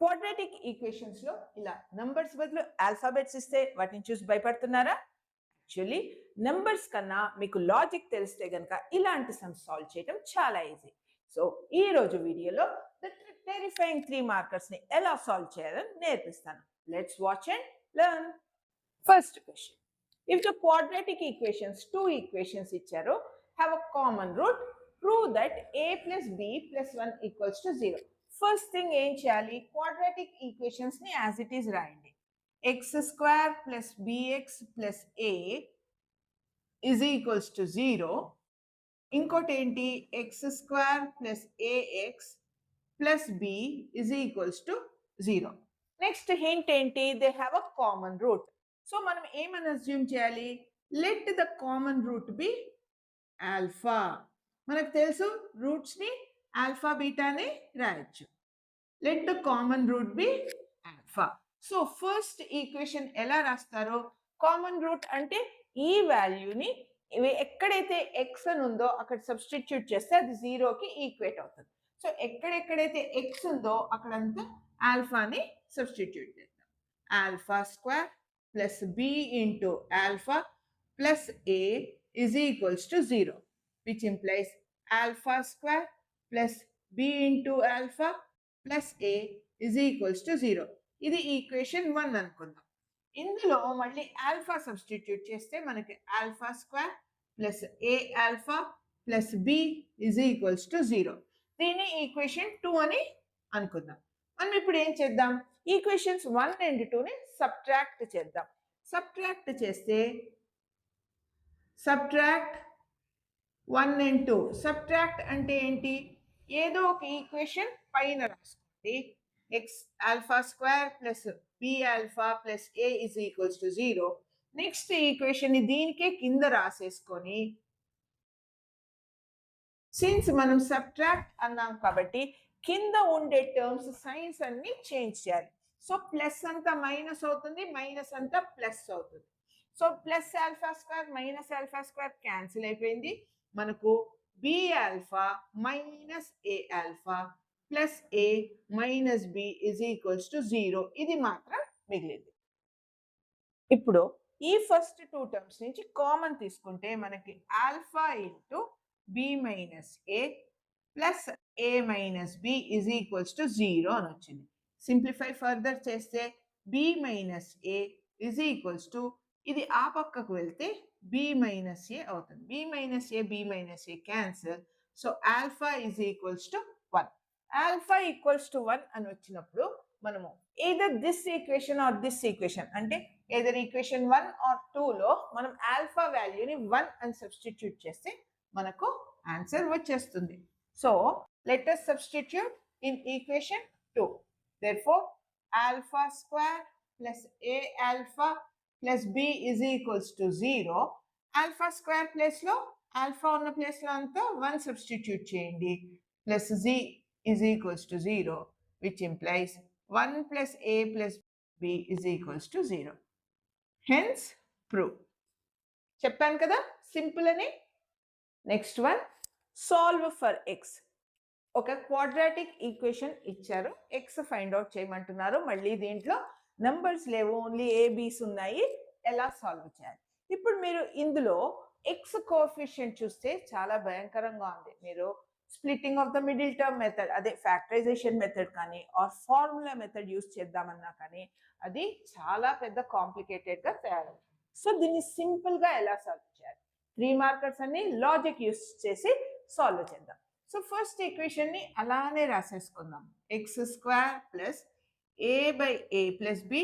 Quadratic equations లో ఇలా numbers బదులు ఆల్ఫాబెట్స్ ఇస్తే వాటిని చూసి భయపడుతున్నారా? యాక్చువల్లీ నంబర్స్ కన్నా మీకు లాజిక్ తెలిస్తే గనక ఇలాంటి సమ్స్ సాల్వ్ చేయడం చాలా ఈజీ. సో ఈ రోజు వీడియోలో ద టెరిఫైయింగ్ 3 మార్కర్స్ ని ఎలా సాల్వ్ చేయాలని నేర్పిస్తాను. Let's watch and learn. First question, if the quadratic equations, two equations ఇచ్చారు, have a common root, prove that a plus b plus 1 equals to 0. First thing ఏం చేయాలి? క్వాడ్రాటిక్ ఈక్వేషన్స్ ని as it is రాయండి. X square plus bx plus A is equals to 0. ఇంకోటి ఏంటి? X square plus ax plus b is equals to 0. Next hint ఏంటి? They have a common root. So మనం ఏమని assume చేయాలి? Let the common root be alpha. మనకు తెలుసు roots ని alpha బీటానే రాయొచ్చు. Let the common root be alpha. So first equation ఎలా రాస్తారో, కామన్ రూట్ అంటే ఈ వాల్యూని ఎక్కడైతే ఎక్స్ అని ఉందో అక్కడ సబ్స్టిట్యూట్ చేస్తే అది 0కి ఈక్వేట్ అవుతుంది. సో ఎక్కడెక్కడైతే ఎక్స్ ఉందో అక్కడంతా ఆల్ఫాని సబ్స్టిట్యూట్ చేస్తాం. Alpha square plus B into alpha plus A is equals to 0, which implies alpha square plus b into alpha plus a is equals to 0. ఇది ఈక్వేషన్ 1 అనుకుందాం. ఇందులో మళ్ళీ ఆల్ఫా సబ్స్టిట్యూట్ చేస్తే మనకి alpha square plus A alpha plus B is equals to 0. దీన్ని equation 2 అని అనుకుందాం. మనం ఇప్పుడు ఏం చేద్దాం? ఈక్వేషన్స్ 1 అండ్ 2ని సబ్ట్రాక్ట్ చేద్దాం. సబ్ట్రాక్ట్ చేస్తే సబ్ట్రాక్ట్ 1 and 2. సబ్ట్రాక్ట్ అంటే ఏంటి? ఏదో ఒక ఈక్వేషన్ పైన రాసుకోండి. X alpha square plus B alpha plus A is equals to 0. Next equation ని దీనికే కింద రాసేసుకొని, సిన్స్ మనం సబ్ట్రాక్ట్ అన్నాం కాబట్టి కింద ఉండే టర్మ్స్ సైన్స్ అన్ని చేంజ్ చేయాలి. సో ప్లస్ అంతా మైనస్ అవుతుంది, మైనస్ అంతా ప్లస్ అవుతుంది. So plus alpha square minus alpha square cancel అయిపోయింది. మనకు B alpha minus A alpha plus A minus B is equals to 0. ఇది మాత్రం మిగిలింది. ఇప్పుడు ఈ ఫస్ట్ 2 టర్మ్స్ నుంచి కామన్ తీసుకుంటే మనకి alpha into B minus A plus A minus B is equals to 0 అని వచ్చింది. సింప్లిఫై ఫర్దర్ చేస్తే B minus A is equals to, ఇది ఆ పక్కకు వెళ్తే బి మైనస్ ఏ అవుతుంది. B minus A cancel. So alpha is equals to 1. Alpha equals to 1 అని వచ్చినప్పుడు మనము either this equation or this equation, అంటే either ఈక్వేషన్ 1 ఆర్ 2లో మనం ఆల్ఫా వాల్యూని 1 అని సబ్స్టిట్యూట్ చేస్తే మనకు ఆన్సర్ వచ్చేస్తుంది. So let us substitute in equation 2. Therefore alpha square plus a alpha plus b is equals to 0. Alpha square place లో alpha ఉన్న ప్లేస్ లో అంతా 1 సబ్స్టిట్యూట్ చేయండి. Plus z is equals to 0, which implies 1 plus a plus b is equals to 0. Hence prove. చెప్పాను కదా simple అని. Next one, solve for X. ఒక quadratic equation ఇచ్చారు, ఎక్స్ ఫైండ్ అవుట్ చేయమంటున్నారు. మళ్ళీ దీంట్లో నంబర్స్ లేవు, ఓన్లీ ఏబీస్ ఉన్నాయి. ఎలా సాల్వ్ చేయాలి? ఇప్పుడు మీరు ఇందులో ఎక్స్ కోఎఫిషియంట్ చూస్తే చాలా భయంకరంగా ఉంది. మీరు splitting of the middle term method, అదే ఫ్యాక్టరైజేషన్ మెథడ్ కానీ ఆర్ ఫార్ములా మెథడ్ యూస్ చేద్దామన్నా కానీ అది చాలా పెద్ద కాంప్లికేటెడ్గా తయారవుతుంది. సో దీన్ని సింపుల్గా ఎలా సాల్వ్ చేయాలి? 3 మార్కర్స్ అన్ని లాజిక్ యూస్ చేసి సాల్వ్ చేద్దాం. సో ఫస్ట్ ఈక్వేషన్ ని అలానే రాసేసుకుందాం. X square plus a by a plus b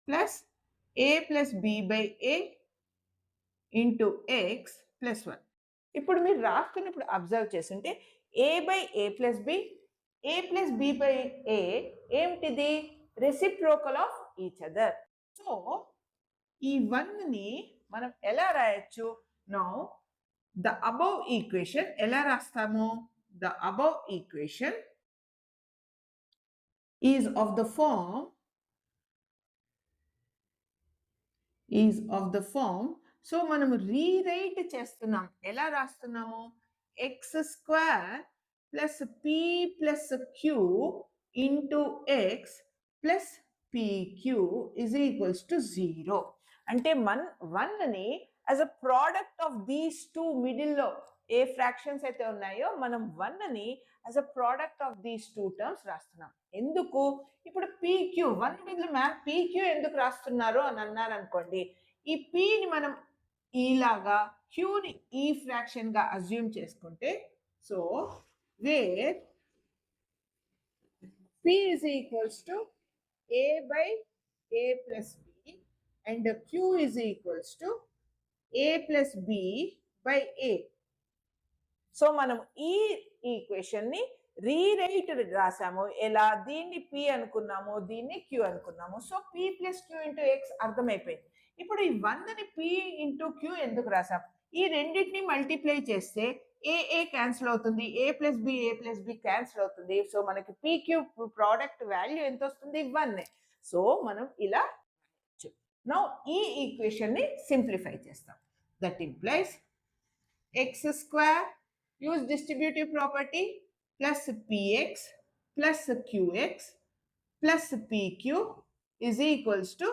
plus a plus b by a into x plus 1. ఇప్పుడు మీరు రాస్తున్నప్పుడు అబ్జర్వ్ చేస్తుంటే a by a plus b, a plus b by a ఏమిటిది? Reciprocal of each other. So ఈ 1ని మనం ఎలా రాయొచ్చు? నౌ the above equation ఎలా రాస్తాము? The above equation is of the form so మనం రీరైట్ చేస్తున్నాం. ఎలా రాస్తున్నాము? X square plus p plus q into x plus PQ is equals to 0. అంటే వన్ని as a product of these two మిడిల్లో ఏ ఫ్రాక్షన్స్ అయితే ఉన్నాయో మనం వన్ని as a product of these two terms రాస్తున్నాం. ఎందుకు? ఇప్పుడు పీక్యూ వన్ మిడిల్ మ్యామ్ పీక్యూ ఎందుకు రాస్తున్నారు అని అన్నారు అనుకోండి, ఈ పీని మనం ఇలాగా క్యూని ఈ ఫ్రాక్షన్ గా అజ్యూమ్ చేసుకుంటే, so where p is equals to a by a plus b and q is equals to a plus b by a. So మనం ఈ ఈక్వేషన్ ని రీరైట్ రాసాము. ఎలా? దీన్ని p అనుకున్నాము, దీన్ని q అనుకున్నాము. So p plus q into X అర్థమైపోయింది. ఇప్పుడు ఈ 1ని p ఇంటూ q ఎందుకు రాసాం? ఈ రెండింటిని మల్టిప్లై చేస్తే ఏ క్యాన్సిల్ అవుతుంది, ఏ ప్లస్ బి క్యాన్సిల్ అవుతుంది. సో మనకి పీక్యూ ప్రోడక్ట్ వాల్యూ ఎంత వస్తుంది? 1. సో మనం ఇలా నౌ ఈ ఈక్వేషన్ ని సింప్లిఫై చేస్తాం. That implies x square use distributive property plus p x plus q x plus PQ is equals to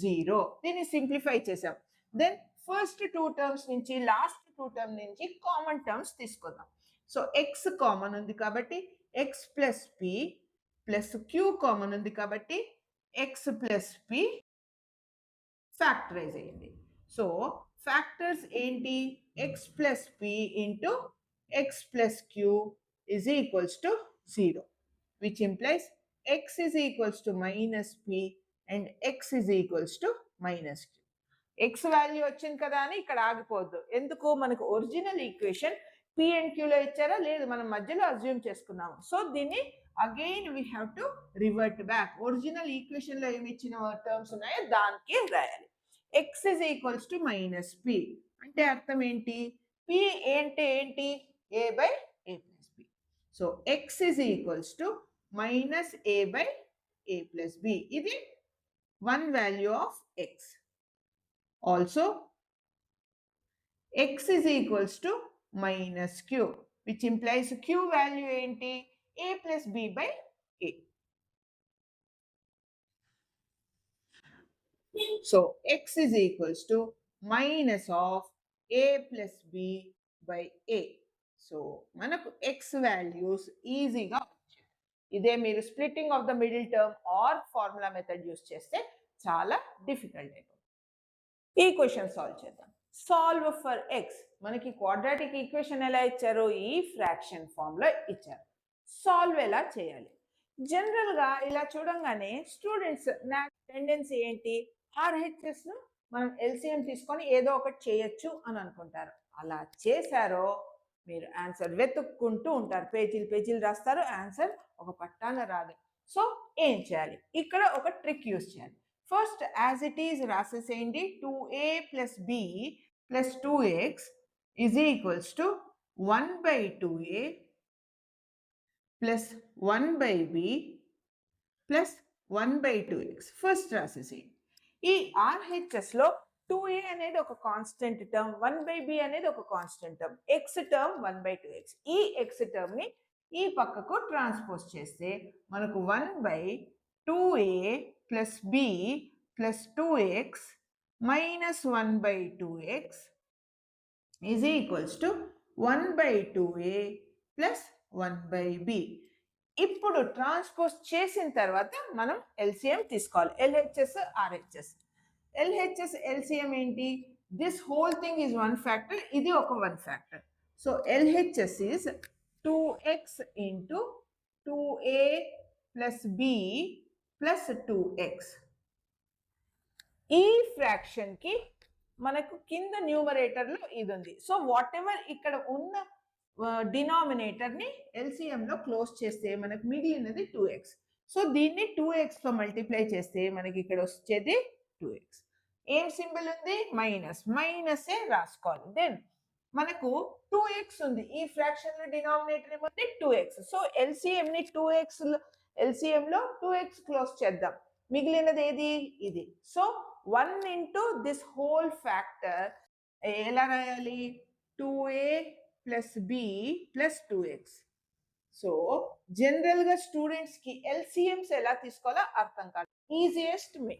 0. దీన్ని సింప్లిఫై చేసాం. దెన్ ఫస్ట్ టూ టర్మ్స్ నుంచి లాస్ట్ టూ టర్మ్ నుంచి కామన్ టర్మ్స్ తీసుకుందాం. సో ఎక్స్ కామన్ ఉంది కాబట్టి x plus p plus q common ఉంది కాబట్టి x plus p factorize అయ్యింది. సో ఫ్యాక్టర్స్ ఏంటి? X plus p into x plus q is equals to 0, which implies x is equals to minus p and x is equals to minus q. x value వచ్చింది కదా అని ఇక్కడ ఆగిపోద్దు. ఎందుకు? మనకు original equation p and q లో ఇచ్చారా? లేదు, మనం మధ్యలో అజ్యూమ్ చేసుకున్నాము. సో దీన్ని again we have to revert back. Original equation లో ఏమి ఇచ్చిన టర్మ్స్ ఉన్నాయో దానికి రాయాలి. x is equals to minus p అంటే అర్థం ఏంటి? p అంటే ఏంటి? a by a plus b. So x is equals to minus a by a plus b. ఇది one value of x. Also, x is equals to minus q, which implies q value enti? A plus b by a. So, x is equals to minus of a plus b by a. So, manaku x values easy ga vachayi. ఇదే మీరు splitting of the middle term are formula method use చేస్తే చాలా difficult అయిపోతుంది. ఈ question solve చేద్దాం. Solve for X. మనకి quadratic equation ఎలా ఇచ్చారో ఈ ఫ్రాక్షన్ ఫామ్ లో ఇచ్చారు. సాల్వ్ ఎలా చేయాలి? జనరల్ గా ఇలా చూడంగానే స్టూడెంట్స్ నా టెండెన్సీ ఏంటి? ఆర్హెచ్ఎస్ ను మనం ఎల్సిఎం తీసుకొని ఏదో ఒకటి చేయొచ్చు అని అనుకుంటారు. అలా చేశారో మీరు ఆన్సర్ వెతుక్కుంటూ ఉంటారు. పేజీలు రాస్తారు, ఆన్సర్ ఒక పట్టాన రాదు. సో ఏం చేయాలి? ఇక్కడ ఒక ట్రిక్ యూస్ చేయాలి. ఫస్ట్ యాజ్ ఇట్ ఈజ్ రాసేసేయండి. 2a plus b plus 2x is equals to 1 by 2a plus 1 by b plus 1 by 2x. First రాసేసేయండి. ఈ ఆర్హెచ్ఎస్ లో 2a అనేది ఒక కాన్స్టెంట్ టర్మ్, 1 by b అనేది ఒక constant term, x term 1 by 2x. ఈ x term ని ఈ పక్కకు ట్రాన్స్పోజ్ చేస్తే మనకు 1 by 2a plus b plus 2x minus 1 by 2x is equals to 1 by 2a plus 1 by b. ఇప్పుడు ట్రాన్స్పోజ్ చేసిన తర్వాత మనం ఎల్సిఎం తీసుకోవాలి. LHS RHS. ఎల్హెచ్ఎస్ ఎల్సిఎం ఏంటి? This whole thing is 1 factor, ఇది ఒక 1 factor. So LHS is 2x into 2a plus b plus 2x. ఈ fraction కి మనకు కింద న్యూమరేటర్ లో ఇది ఉంది. సో వాట్ ఎవర్ ఇక్కడ ఉన్న డినామినేటర్ ని ఎల్సిఎం లో క్లోజ్ చేస్తే మనకు మిగిలినది 2x. సో దీన్ని 2x తో మల్టిప్లై చేస్తే మనకి ఇక్కడ వచ్చేది 2x. ఏం సింబల్ ఉంది? మైనస్. మైనసే రాసుకోవాలి. దెన్ మనకు 2x ఉంది. ఈ ఫ్రాక్షన్ లో డినామినేటర్ ఏమంటే 2x. సో ఎల్సిఎం ని 2x ఎల్సిఎం లో 2x క్లోజ్ చేద్దాం. మిగిలినది ఏది? ఇది. So 1 into this whole factor ఎలా రాయాలి? 2a plus b plus 2x. So జనరల్గా స్టూడెంట్స్కి ఎల్సిఎంస్ ఎలా తీసుకోవాలో అర్థం కాదు. ఈజియెస్ట్ మే.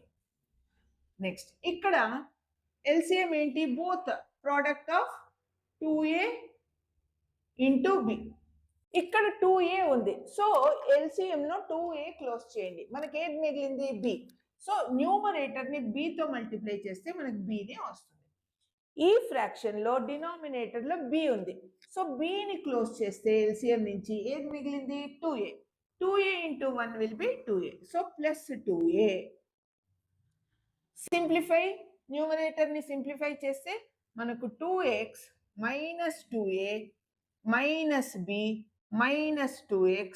నెక్స్ట్ ఇక్కడ ఎల్సిఎం ఏంటి? Both product of 2a into B. ఇక్కడ 2a ఉంది, సో ఎల్సిఎంలో 2a క్లోజ్ చేయండి. మనకి ఏది మిగిలింది? బి. సో న్యూమరేటర్ని బితో మల్టిప్లై చేస్తే మనకి బినే వస్తుంది. ఈ ఫ్రాక్షన్లో డినామినేటర్లో బి ఉంది, సో బిని క్లోజ్ చేస్తే ఎల్సిఎం నుంచి ఏది మిగిలింది? 2a. 2a into 1 will be 2a. So plus 2a. Simplify, న్యూమరేటర్ని సింప్లిఫై చేస్తే మనకు 2x minus 2a minus b minus 2x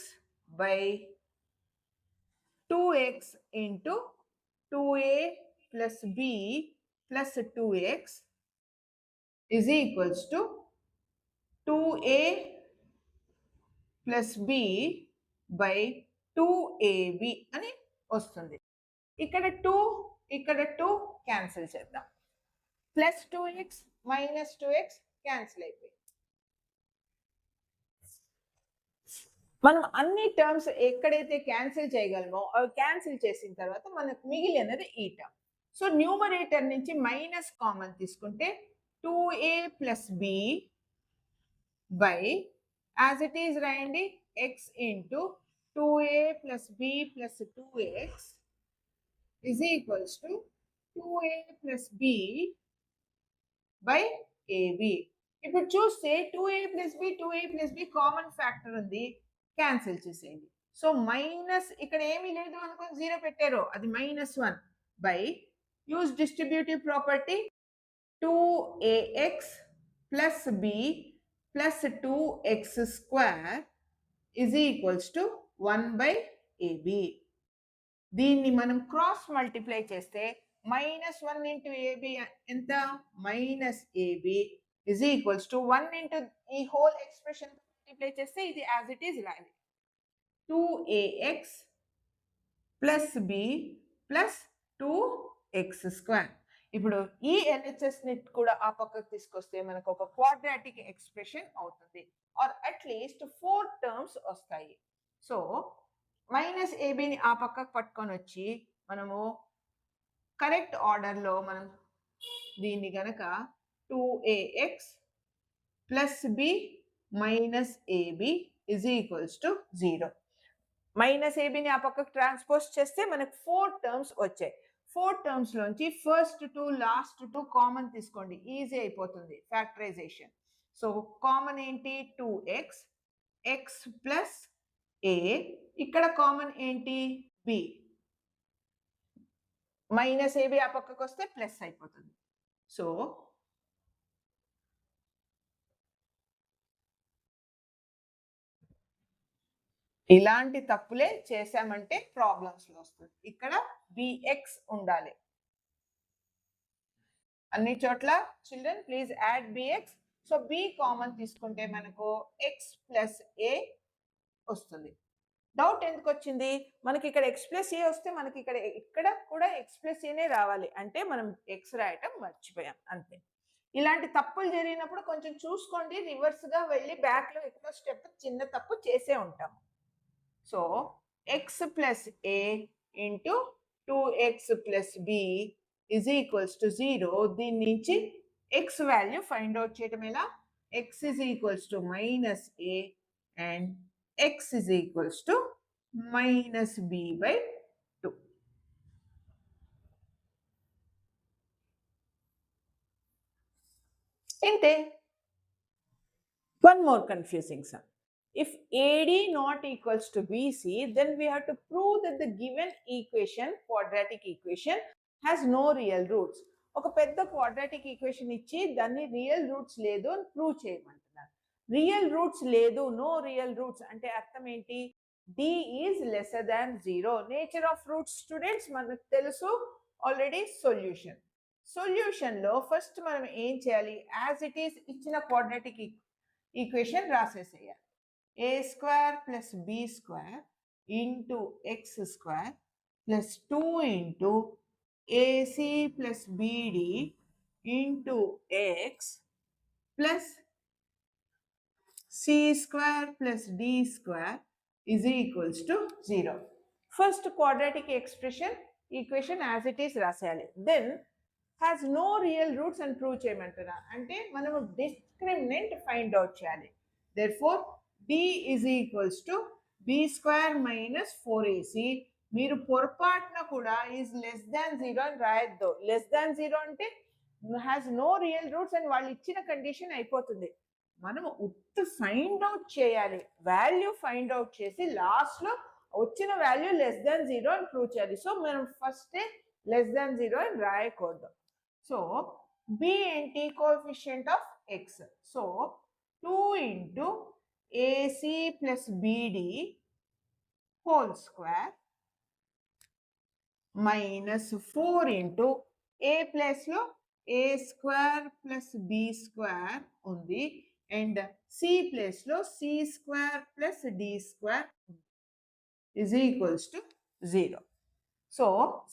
by 2x into 2a plus b plus 2x is equals to 2a plus b by 2ab అని వస్తుంది. ఇక్కడ 2 ఇక్కడ 2 cancel చేద్దాం. Plus 2x minus 2x cancel అయిపోయింది. మనం అన్ని టర్మ్స్ ఎక్కడైతే క్యాన్సిల్ చేయగలమో అవి క్యాన్సిల్ చేసిన తర్వాత మనకు మిగిలినది ఈ టర్మ్. సో న్యూమరేటర్ నుంచి మైనస్ కామన్ తీసుకుంటే 2a plus b by, as it is రాయండి, x into 2a plus b plus 2x is equals to 2a plus b by ab. ఇప్పుడు చూస్తే 2a plus b common factor ఉంది, cancel చేసేయండి. So minus ఇక్కడ ఏమీ లేదు అనుకో, 0 పెట్టారు, అది -1 by use distributive property 2ax plus b plus 2x square is equals to 1 by ab. దీన్ని మనం క్రాస్ మల్టిప్లై చేస్తే -1 ఇంటూ ab ఎంత? -ab is equals to 1 into ఈ హోల్ ఎక్స్ప్రెషన్ మల్టిప్లై చేస్తే ఇది యాజ్ ఇట్ ఈస్ రాయాలి. 2ax plus b plus 2x square. ఇప్పుడు ఈ ఎల్హెచ్ఎస్ ని కూడా ఆ పక్కకు తీసుకొస్తే మనకు ఒక క్వాడ్రాటిక్ ఎక్స్ప్రెషన్ అవుతుంది, ఆర్ అట్లీస్ట్ 4 టర్మ్స్ వస్తాయి. సో మైనస్ ఏబిని ఆ పక్కకు పట్టుకొని వచ్చి మనము కరెక్ట్ ఆర్డర్లో మనం దీన్ని గనక 2ax plus b minus ab is equals to 0. Minus ఏబిని ఆ పక్కకు ట్రాన్స్పోజ్ చేస్తే మనకు 4 టర్మ్స్ వచ్చాయి. 4 టర్మ్స్ లోంచి ఫస్ట్ 2 లాస్ట్ 2 కామన్ తీసుకోండి, ఈజీ అయిపోతుంది ఫ్యాక్టరైజేషన్. సో కామన్ ఏంటి? 2x, x ప్లస్ a, ఇక్కడ కామన్ ఏంటి? b. మైనస్ ఏబి ఆ పక్కకు వస్తే ప్లస్ అయిపోతుంది. సో ఇలాంటి తప్పులే చేసామంటే ప్రాబ్లమ్స్ లో వస్తుంది. ఇక్కడ bx ఉండాలి అన్ని చోట్ల. Children please add bx. So b common తీసుకుంటే మనకు x ప్లస్ a వస్తుంది. డౌట్ ఎందుకు వచ్చింది? మనకి ఇక్కడ x ప్లస్ a వస్తే మనకి ఇక్కడ కూడా x ప్లస్ a నే రావాలి, అంటే మనం x రాయటం మర్చిపోయాం అంతే. ఇలాంటి తప్పులు జరిగినప్పుడు కొంచెం చూసుకోండి, రివర్స్ గా వెళ్ళి బ్యాక్ లో ఎక్కువ స్టెప్ చిన్న తప్పు చేసే ఉంటాం. So x plus a into 2x plus b is equals to 0. దీని నుంచి x వాల్యూ ఫైండ్ అవుట్ చేయడం ఎలా? x is equals to minus a and x is equals to minus b by 2. ఇంతే. One more confusing sum. If AD not equals to BC, then we have to prove that the given equation, quadratic equation, has no real roots. ఒక పెద్ద quadratic equation ఇచ్చి దాన్ని real roots లేదు అని prove చేయమంటున్నారు. Real roots లేదు, no real roots అంటే అర్థం ఏంటి? d is lesser than 0. Nature of roots students మనకు తెలుసు ఆల్రెడీ. సొల్యూషన్లో ఫస్ట్ మనం ఏం చేయాలి? యాజ్ ఇట్ ఈస్ ఇచ్చిన క్వాడ్రాటిక్ ఈక్వేషన్ రాసేసేయాలి. a square plus b square into x square plus 2 into ac plus bd into x plus c square plus d square is equals to 0. First quadratic equation as it is రాసేయాలి. Then has no real roots and prove చేయమంటున్నా. అంటే మనము discriminant find out చేయాలి. Therefore d is equals to b square minus 4ac. మీరు పొరపాటున కూడా is less than 0 అని రాయొద్దు. less than 0 అంటే has no real roots and వాళ్ళు ఇచ్చిన కండిషన్ అయిపోతుంది. మనము ఫైండ్ అవుట్ చేయాలి, వాల్యూ ఫైండ్ అవుట్ చేసి లాస్ట్ లో వచ్చిన వాల్యూ లెస్ దాన్ 0 అని ప్రూవ్ చేయాలి. సో మనం ఫస్ట్ లెస్ దాన్ 0 అని రాయకూడదు. సో బి ఏంటి? Coefficient of x. So 2 into ac plus bd whole square minus 4 into a plus లో a square plus B square ఉంది అండ్ సి ప్లేస్ లో c square plus d square is equals to 0. So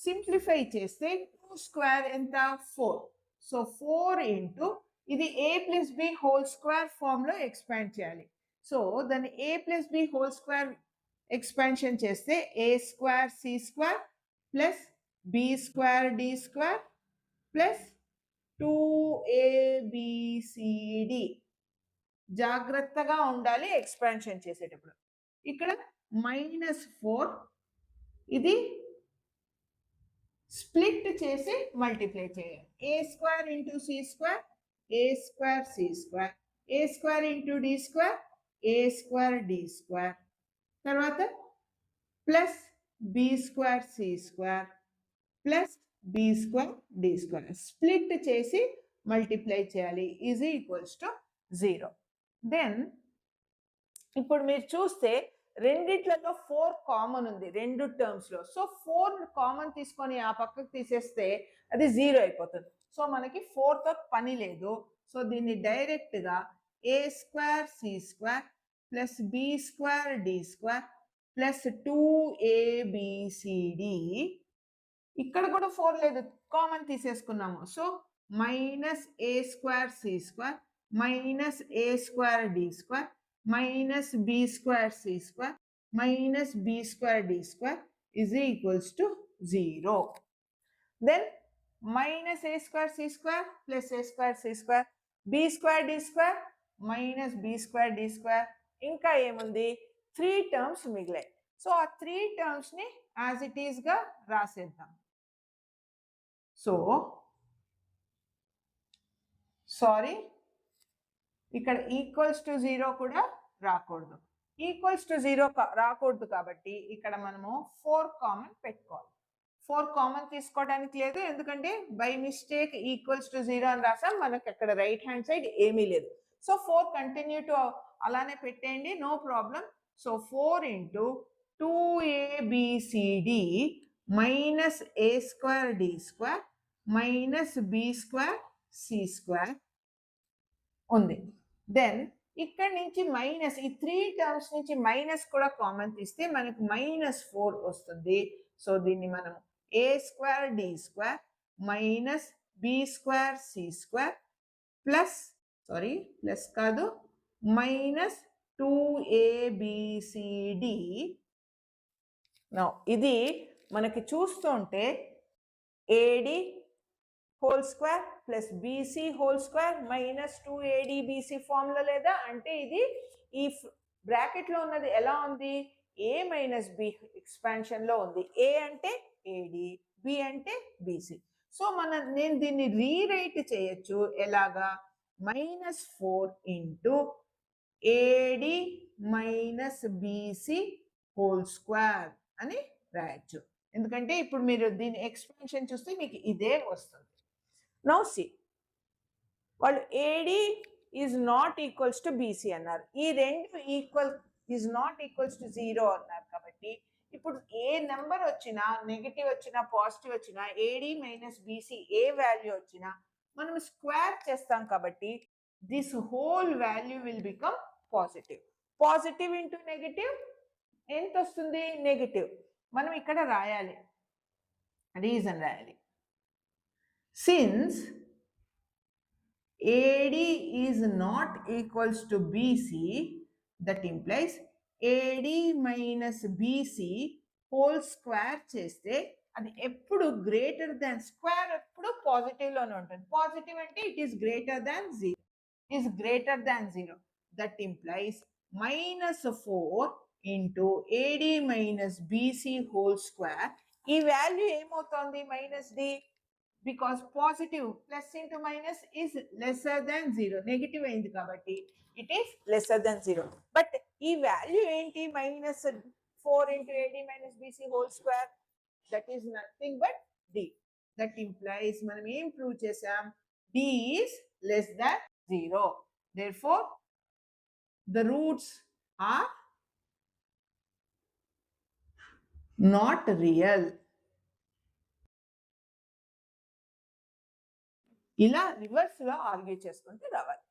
simplify చేస్తే 2 square ఎంత? 4. So 4 into ఇది a plus b whole square form లో expand చేయాలి. So దాన్ని a plus b whole square expansion చేస్తే a square C square plus B square D square plus 2abcd. జాగ్రత్తగా ఉండాలి expansion చేసేటప్పుడు. ఇక్కడ -4 ఇది స్ప్లిట్ చేసి మల్టిప్లై చేయాలి. A square into C square, A square C square, A square into D square, A square D square, తర్వాత plus B square C square plus B square D square split చేసి multiply చేయాలి is equals to 0. Then ఇప్పుడు మీరు చూస్తే రెండిట్లలో 4 common ఉంది రెండు terms లో. So 4 common తీసుకొని ఆ పక్కకు తీసేస్తే అది 0 అయిపోతుంది. సో మనకి 4 తో పని లేదు. సో దీన్ని డైరెక్ట్ గా a square C square plus B square D square plus 2abcd. ఇక్కడ కూడా 4 లేదు, కామన్ తీసేసుకున్నాము. So minus a square C square minus a square D square minus b square c square minus b square d square is equals to 0. Then minus a square c square plus a square c square b square d square minus b square d square. ఇంకా ఏముంది? 3 terms మిగిలాయి. So ఆ 3 terms ని as it is గా రాసేద్దాం. So sorry, ఇక్కడ equals to 0 కూడా రాకూడదు. Equals to 0 రాకూడదు కాబట్టి ఇక్కడ మనము 4 కామన్ పెట్టుకోవాలి. 4 కామన్ తీసుకోవడానికి లేదు, ఎందుకంటే బై మిస్టేక్ ఈక్వల్స్ టు 0 అని రాసాం, మనకి అక్కడ రైట్ హ్యాండ్ సైడ్ ఏమీ లేదు. సో 4 కంటిన్యూ టు అలానే పెట్టేయండి, no problem. So 4 into 2abcd minus a square D square minus b square C square ఉంది. దెన్ ఇక్కడ నుంచి మైనస్ ఈ 3 టర్మ్స్ నుంచి మైనస్ కూడా కామన్ తీస్తే మనకు -4 వస్తుంది. సో దీన్ని మనం a square D square minus b square C square plus plus కాదు మైనస్ 2abcd. ఇది మనకి చూస్తుంటే ad whole square plus bc whole square minus 2adbc formula లేదా? అంటే ఇది ఈ బ్రాకెట్ లో ఉన్నది ఎలా ఉంది? ఏ మైనస్ బి ఎక్స్పాన్షన్ లో ఉంది. ఏ అంటే ఏడి, బి అంటే బీసీ. సో నేను దీన్ని రీరైట్ చేయొచ్చు ఎలాగా? -4 into AD minus BC whole square అని రాయొచ్చు. ఎందుకంటే ఇప్పుడు మీరు దీని ఎక్స్పాన్షన్ చూస్తే మీకు ఇదే వస్తుంది. నౌ సి, వాళ్ళు AD is not equals to BC అన్నారు, ఈ రెండు equal is not equals to 0 అన్నారు. కాబట్టి ఇప్పుడు ఏ నెంబర్ వచ్చినా, నెగిటివ్ వచ్చినా పాజిటివ్ వచ్చినా, AD minus BC A value వచ్చినా మనం స్క్వేర్ చేస్తాం. కాబట్టి this whole value will become positive. Positive into negative ఎంత వస్తుంది? నెగిటివ్. మనం ఇక్కడ రాయాలి, రీజన్ రాయాలి. Since AD is not equals to BC, that implies AD minus BC whole square చేస్తే అది ఎప్పుడు గ్రేటర్ దాన్ స్క్వేర్, ఎప్పుడు పాజిటివ్ లోనే ఉంటుంది. పాజిటివ్ అంటే it is greater than zero, is greater than 0. That implies minus 4 into AD minus BC whole square. ఈ value ఏమవుతుంది? Minus D, because positive plus into minus is lesser than 0, negative అయింది కాబట్టి it is lesser than 0. But ఈ value ఏంటి? Minus 4 into AD minus BC whole square, that is nothing but D. That implies మనం ఏం prove చేసాం? D is less than 0. Therefore, the roots are not real. ఇలా reverse లో argue చేసుకుంటూ రావాలి.